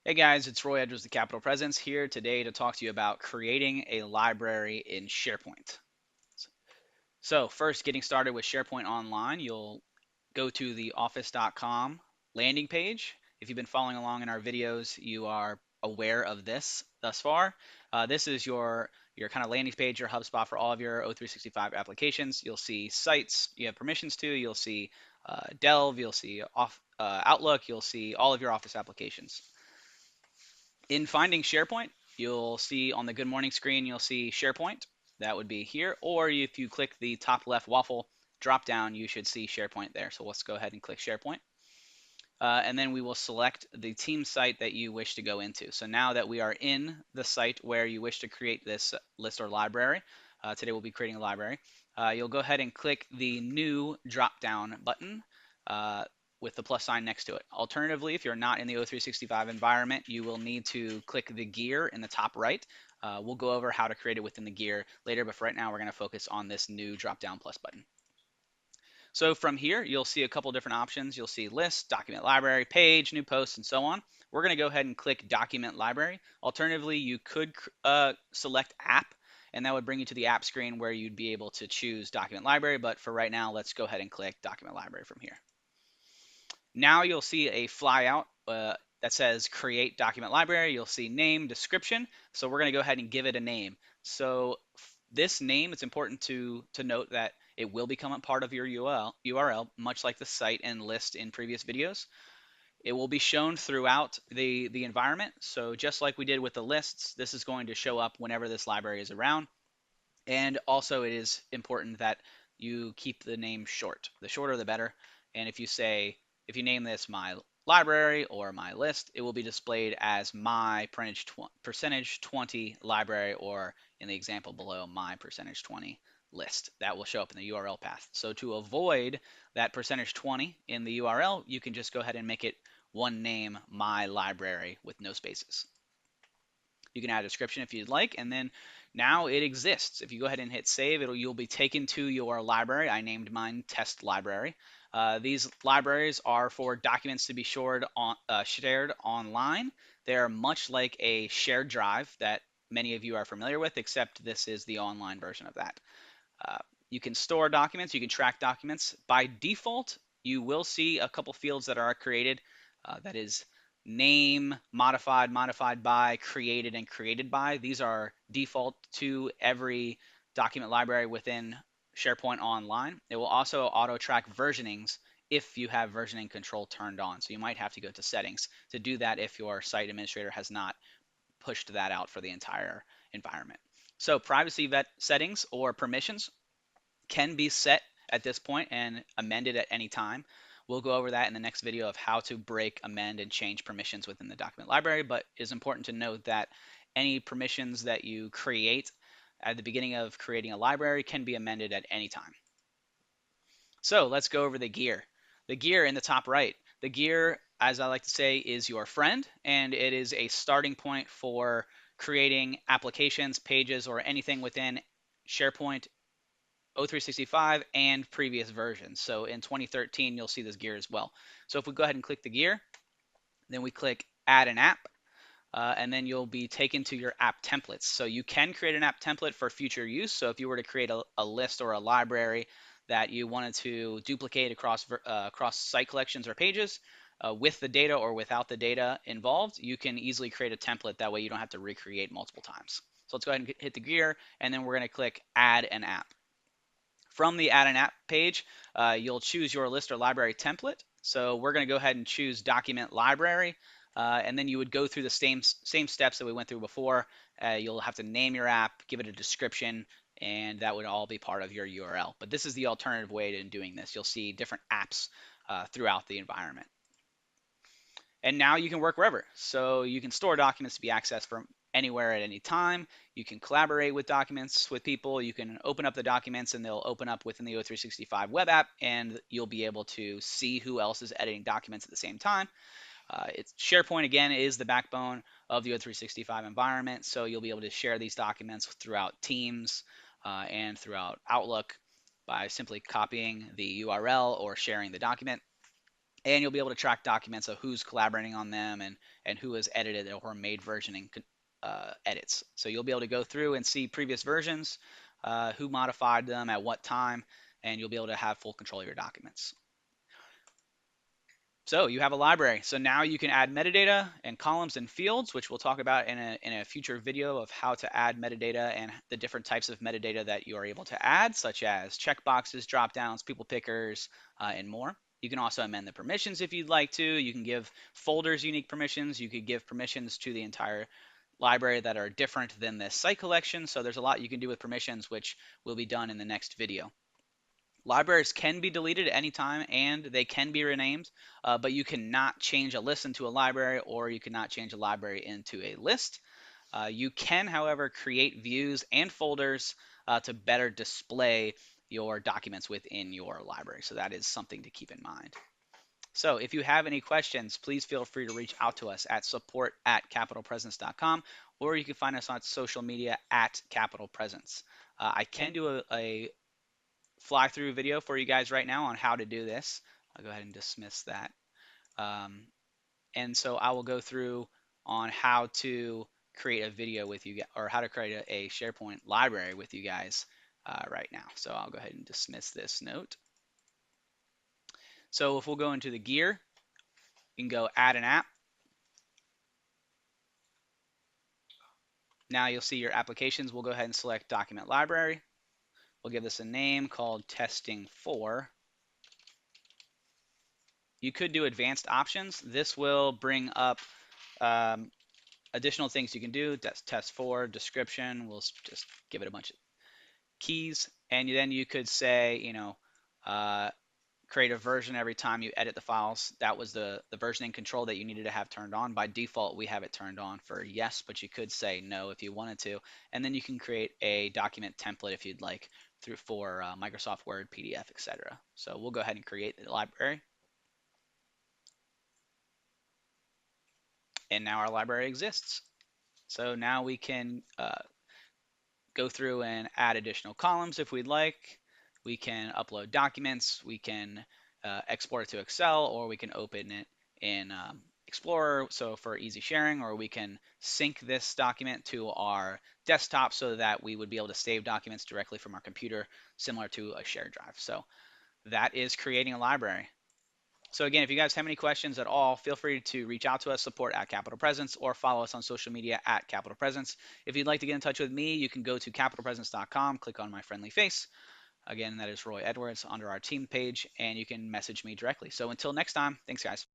Hey guys, it's Roy Edwards, the Capital Presence here today to talk to you about creating a library in SharePoint. So first, getting started with SharePoint Online, you'll go to the office.com landing page. If you've been following along in our videos, you are aware of this thus far. This is your kind of landing page, your HubSpot for all of your O365 applications. You'll see sites you have permissions to. You'll see Delve. You'll see Outlook. You'll see all of your Office applications. In finding SharePoint, you'll see on the Good Morning screen, you'll see SharePoint. That would be here. Or if you click the top left waffle drop down, you should see SharePoint there. So let's go ahead and click SharePoint. And then we will select the team site that you wish to go into. So now that we are in the site where you wish to create this list or library, today we'll be creating a library, you'll go ahead and click the new drop down button with the plus sign next to it. Alternatively, if you're not in the O365 environment, you will need to click the gear in the top right. We'll go over how to create it within the gear later, but for right now, we're going to focus on this new drop down plus button. So from here, you'll see a couple different options. You'll see list, document library, page, new posts, and so on. We're going to go ahead and click document library. Alternatively, you could select app, and that would bring you to the app screen where you'd be able to choose document library. But for right now, let's go ahead and click document library from here. Now you'll see a flyout that says create document library. You'll see name, description. So we're going to go ahead and give it a name. So this name, it's important to note that it will become a part of your URL, much like the site and list in previous videos. It will be shown throughout the environment. So just like we did with the lists, this is going to show up whenever this library is around. And also it is important that you keep the name short. The shorter the better. And if you name this my library or my list, it will be displayed as my percentage 20 library, or in the example below, my percentage 20 list. That will show up in the URL path. So to avoid that percentage 20 in the URL, you can just go ahead and make it one name, my library, with no spaces. You can add a description if you'd like, and then now it exists. If you go ahead and hit save, you'll be taken to your library. I named mine test library. These libraries are for documents to be shared online. They're much like a shared drive that many of you are familiar with, except this is the online version of that. You can store documents, you can track documents. By default, you will see a couple fields that are created. That is name, modified, modified by, created, and created by. These are default to every document library within SharePoint Online. It will also auto track versionings if you have versioning control turned on. So you might have to go to settings to do that if your site administrator has not pushed that out for the entire environment. So privacy vet settings or permissions can be set at this point and amended at any time. We'll go over that in the next video of how to break, amend, and change permissions within the document library, but it's important to note that any permissions that you create at the beginning of creating a library can be amended at any time. So let's go over the gear. The gear in the top right. The gear, as I like to say, is your friend, and it is a starting point for creating applications, pages, or anything within SharePoint O365 and previous versions. So in 2013, you'll see this gear as well. So if we go ahead and click the gear, then we click add an app, and then you'll be taken to your app templates. So you can create an app template for future use. So if you were to create a list or a library that you wanted to duplicate across site collections or pages, with the data or without the data involved, you can easily create a template. That way you don't have to recreate multiple times. So let's go ahead and hit the gear, and then we're going to click add an app. From the Add an App page, you'll choose your list or library template. So we're going to go ahead and choose Document Library, and then you would go through the same steps that we went through before. You'll have to name your app, give it a description, and that would all be part of your URL. But this is the alternative way to doing this. You'll see different apps throughout the environment. And now you can work wherever. So you can store documents to be accessed from anywhere at any time. You can collaborate with documents with people. You can open up the documents and they'll open up within the O365 web app, and you'll be able to see who else is editing documents at the same time. SharePoint, again, is the backbone of the O365 environment, so you'll be able to share these documents throughout Teams and throughout Outlook by simply copying the URL or sharing the document. and you'll be able to track documents of who's collaborating on them and who has edited or made versioning edits. So you'll be able to go through and see previous versions, who modified them at what time, and you'll be able to have full control of your documents. So you have a library. So now you can add metadata and columns and fields, which we'll talk about in a future video of how to add metadata and the different types of metadata that you are able to add, such as checkboxes, dropdowns, people pickers, and more. You can also amend the permissions if you'd like to. You can give folders unique permissions. You could give permissions to the entire library that are different than this site collection. So there's a lot you can do with permissions, which will be done in the next video. Libraries can be deleted at any time and they can be renamed, but you cannot change a list into a library, or you cannot change a library into a list. You can, however, create views and folders to better display your documents within your library. So that is something to keep in mind. So if you have any questions, please feel free to reach out to us at support@capitalpresence.com, or you can find us on social media at Capital Presence. I can do a fly through video for you guys right now on how to do this. I'll go ahead and dismiss that. And so I will go through on how to create a video with you, or how to create a SharePoint library with you guys right now. So I'll go ahead and dismiss this note. So if we'll go into the gear, you can go add an app. Now you'll see your applications. We'll go ahead and select document library. We'll give this a name called testing 4. You could do advanced options. This will bring up additional things you can do. Test 4 description. We'll just give it a bunch of keys, and then you could say, create a version every time you edit the files. That was the versioning control that you needed to have turned on. By default, we have it turned on for yes, but you could say no if you wanted to. And then you can create a document template if you'd like for Microsoft Word, PDF, etc. So we'll go ahead and create the library. And now our library exists. So now we can go through and add additional columns if we'd like. We can upload documents. We can export it to Excel, or we can open it in Explorer, so for easy sharing, or we can sync this document to our desktop so that we would be able to save documents directly from our computer, similar to a shared drive. So that is creating a library. So again, if you guys have any questions at all, feel free to reach out to us, support@capitalpresence, or follow us on social media at Capital Presence. If you'd like to get in touch with me, you can go to capitalpresence.com, click on my friendly face. Again, that is Roy Edwards under our team page, and you can message me directly. So until next time, thanks guys.